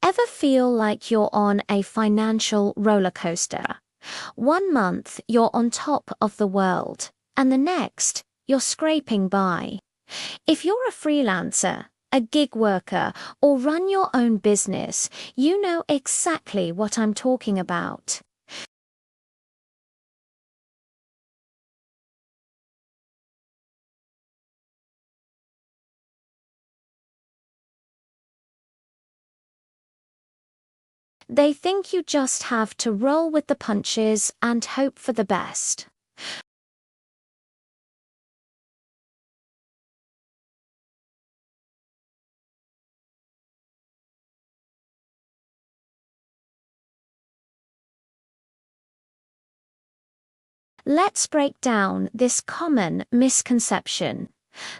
Ever feel like you're on a financial roller coaster? One month you're on top of the world, and the next you're scraping by. If you're a freelancer, a gig worker, or run your own business, you know exactly what I'm talking about. They think you just have to roll with the punches and hope for the best. Let's break down this common misconception.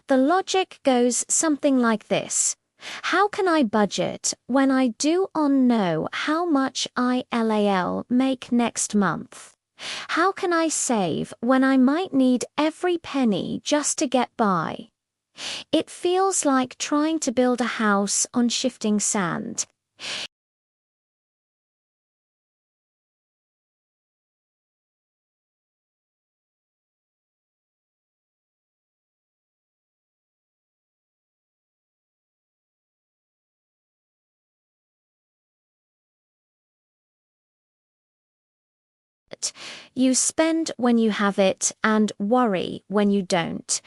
The logic goes something like this. How can I budget when I do not know how much I'll make next month? How can I save when I might need every penny just to get by? It feels like trying to build a house on shifting sand. You spend when you have it and worry when you don't.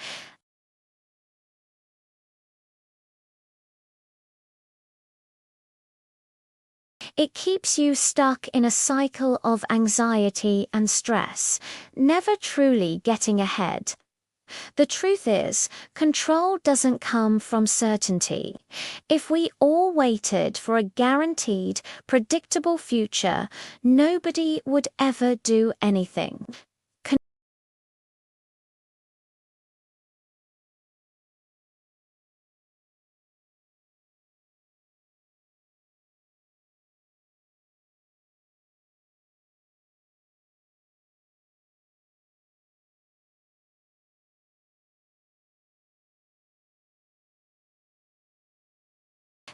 It keeps you stuck in a cycle of anxiety and stress, never truly getting ahead. The truth is, control doesn't come from certainty. If we all waited for a guaranteed, predictable future, nobody would ever do anything.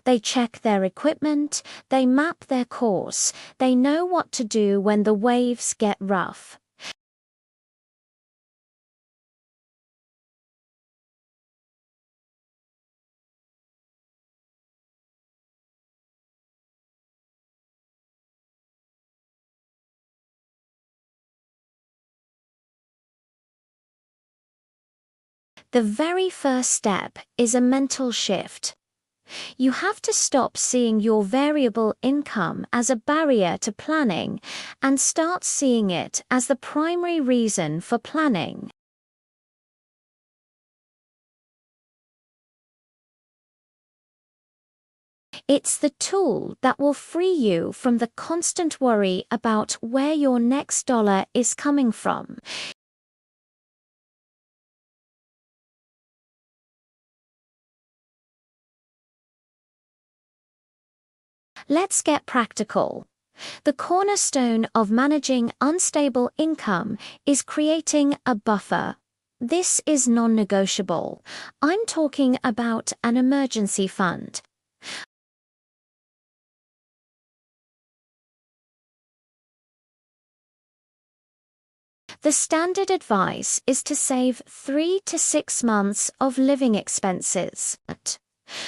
They check their equipment, they map their course, they know what to do when the waves get rough. The very first step is a mental shift. You have to stop seeing your variable income as a barrier to planning and start seeing it as the primary reason for planning. It's the tool that will free you from the constant worry about where your next dollar is coming from. Let's get practical. The cornerstone of managing unstable income is creating a buffer. This is non-negotiable. I'm talking about an emergency fund. The standard advice is to save 3 to 6 months of living expenses.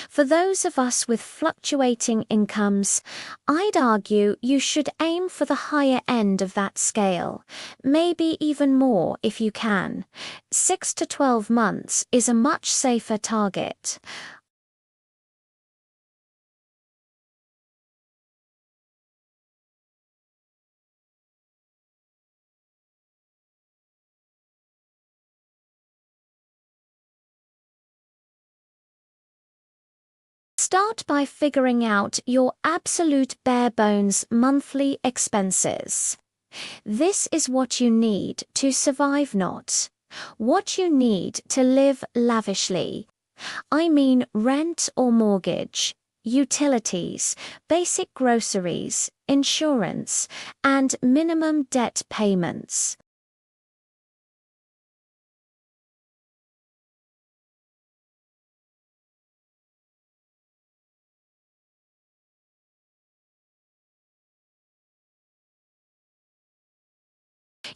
For those of us with fluctuating incomes, I'd argue you should aim for the higher end of that scale, maybe even more if you can. 6 to 12 months is a much safer target. Start by figuring out your absolute bare bones monthly expenses. This is what you need to survive, not what you need to live lavishly. I mean rent or mortgage, utilities, basic groceries, insurance, and minimum debt payments.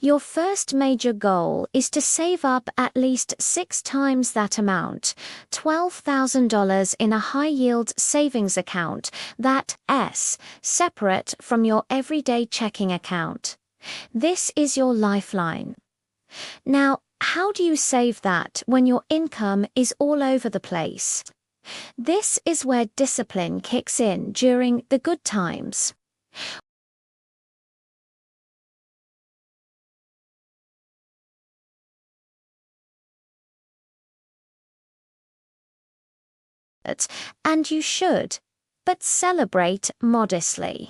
Your first major goal is to save up at least 6 times that amount, $12,000 in a high-yield savings account, that's separate from your everyday checking account. This is your lifeline. Now, how do you save that when your income is all over the place? This is where discipline kicks in during the good times. And you should, but celebrate modestly.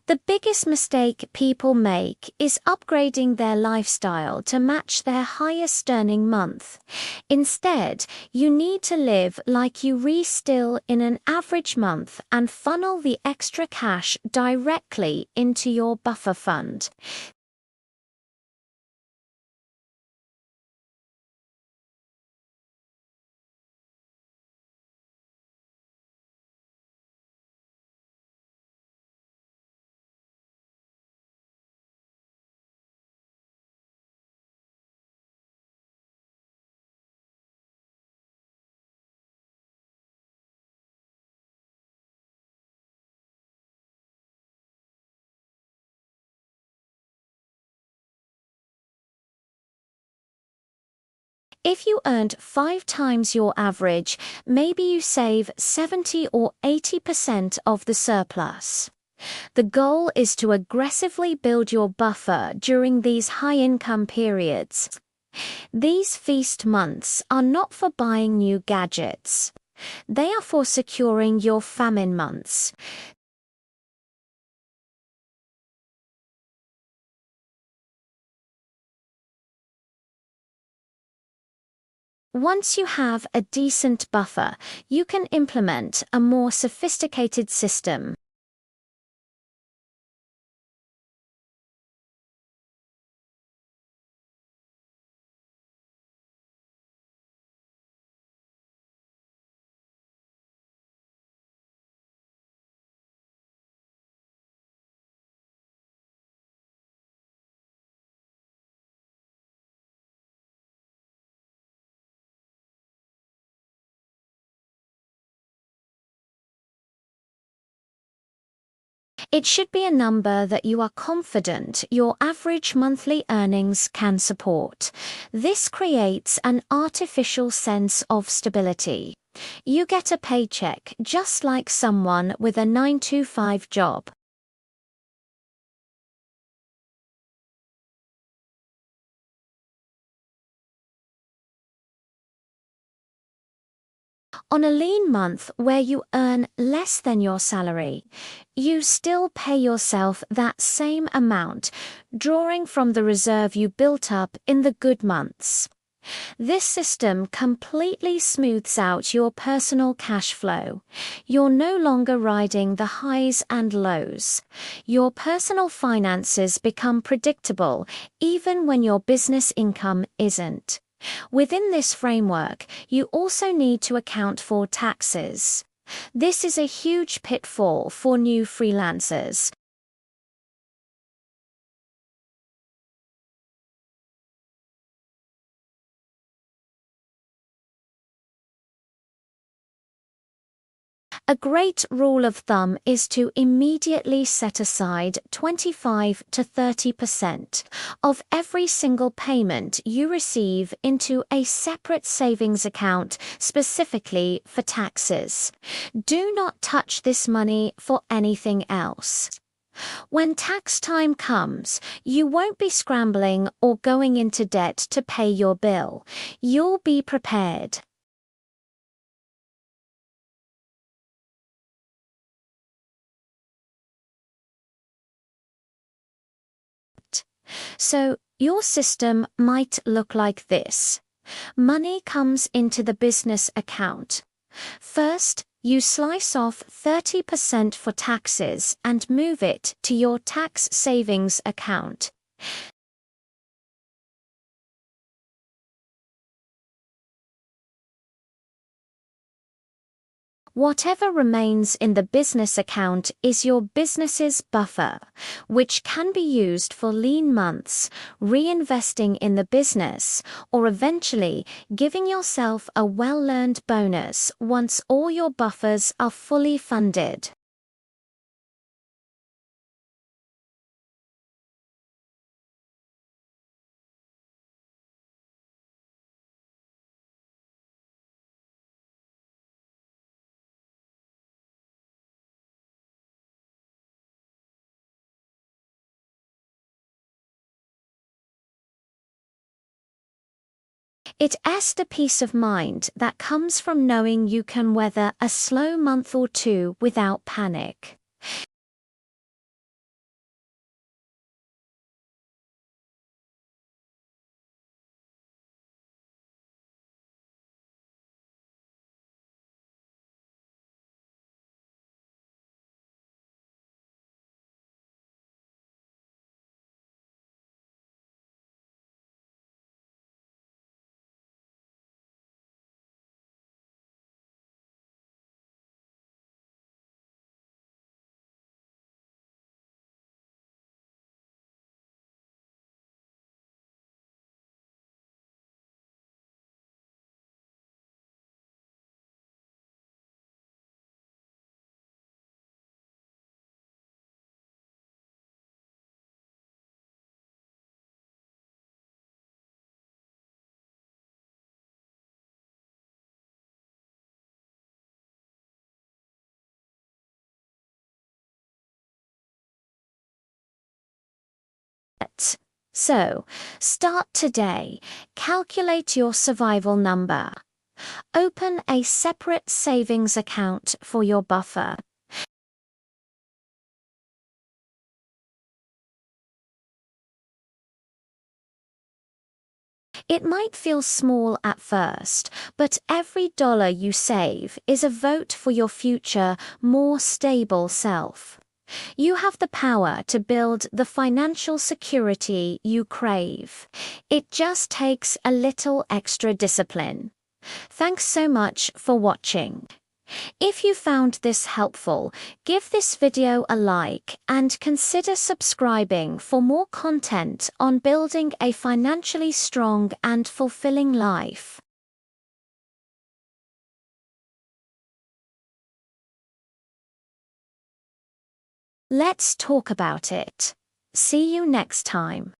The biggest mistake people make is upgrading their lifestyle to match their highest earning month. Instead, you need to live like you re-still in an average month and funnel the extra cash directly into your buffer fund. If you earned 5 times your average, maybe you save 70 or 80% of the surplus. The goal is to aggressively build your buffer during these high-income periods. These feast months are not for buying new gadgets. They are for securing your famine months. Once you have a decent buffer, you can implement a more sophisticated system. It should be a number that you are confident your average monthly earnings can support. This creates an artificial sense of stability. You get a paycheck just like someone with a 9-to-5 job. On a lean month where you earn less than your salary, you still pay yourself that same amount, drawing from the reserve you built up in the good months. This system completely smooths out your personal cash flow. You're no longer riding the highs and lows. Your personal finances become predictable even when your business income isn't. Within this framework, you also need to account for taxes. This is a huge pitfall for new freelancers. A great rule of thumb is to immediately set aside 25 to 30% of every single payment you receive into a separate savings account specifically for taxes. Do not touch this money for anything else. When tax time comes, you won't be scrambling or going into debt to pay your bill. You'll be prepared. So, your system might look like this. Money comes into the business account. First, you slice off 30% for taxes and move it to your tax savings account. Whatever remains in the business account is your business's buffer, which can be used for lean months, reinvesting in the business, or eventually giving yourself a well-earned bonus once all your buffers are fully funded. It's the peace of mind that comes from knowing you can weather a slow month or two without panic. So, start today. Calculate your survival number. Open a separate savings account for your buffer. It might feel small at first, but every dollar you save is a vote for your future, more stable self. You have the power to build the financial security you crave. It just takes a little extra discipline. Thanks so much for watching. If you found this helpful, give this video a like and consider subscribing for more content on building a financially strong and fulfilling life. Let's talk about it. See you next time.